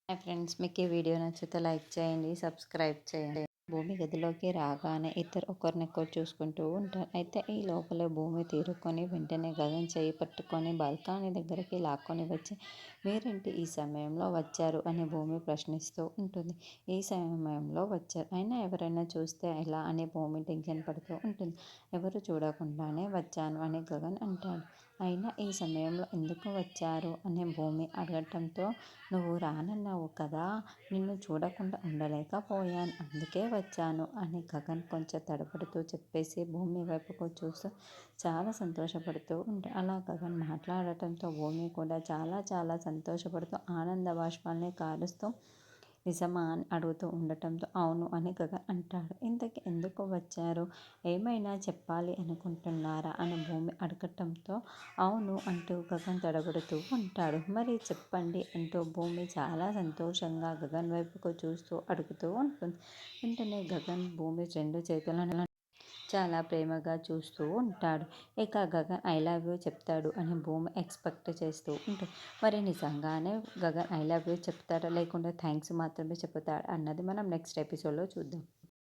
Hi friends, మీకు ఈ video నచ్చితే లైక్ చేయండి, సబ్స్క్రైబ్ చేయండి. భూమి గదిలోకి రాగానే ఇద్దరు ఒకరినొకరు చూసుకుంటూ ఉంటారు. అయితే ఈ లోపల భూమి తీరుకొని వెంటనే గగన్ చేయి పట్టుకొని బాల్కనీ దగ్గరికి లాక్కొని వచ్చి, మీరేంటి ఈ సమయంలో వచ్చారు అని భూమి ప్రశ్నిస్తూ ఉంటుంది. ఈ సమయంలో వచ్చారు, అయినా ఎవరైనా చూస్తే ఎలా అని భూమి టెన్షన్ పడుతూ ఉంటుంది. ఎవరు చూడకుండానే వచ్చాను అని గగన్ అంటాడు. అయినా ఈ సమయంలో ఎందుకు వచ్చారు అని భూమి అడగటంతో, నువ్వు రానన్నావు కదా, నిన్ను చూడకుండా ఉండలేకపోయాను, అందుకే వచ్చాను అని గగన్ కొంచెం తడబడుతూ చెప్పేసి భూమి వైపుకు చూస్తూ చాలా సంతోషపడుతూ ఉంటాడు. అలా గగన్ మాట్లాడటంతో భూమి కూడా చాలా చాలా సంతోషపడుతూ ఆనంద బాష్పాల్ని కారుస్తూ నిజమా అని అడుగుతూ ఉండటంతో అవును అని గగన్ అంటాడు. ఇంతకీ ఎందుకు వచ్చారు, ఏమైనా చెప్పాలి అనుకుంటున్నారా అని భూమి అడగటంతో అవును అంటూ గగన్ తడబడుతూ ఉంటాడు. మరి చెప్పండి అంటూ భూమి చాలా సంతోషంగా గగన్ వైపుకు చూస్తూ అడుగుతూ ఉంటుంది. వెంటనే గగన్ భూమి రెండు చేతులను చాలా ప్రేమగా చూస్తూ ఉంటాడు. ఇక గగన్ ఐ లవ్ యూ చెప్తాడు అని భూమి ఎక్స్పెక్ట్ చేస్తూ ఉంటుంది. మరి నిజంగానే గగన్ ఐ లవ్ యూ చెప్తాడా, లేకుంటే థ్యాంక్స్ మాత్రమే చెప్తాడా అన్నది మనం నెక్స్ట్ ఎపిసోడ్లో చూద్దాం.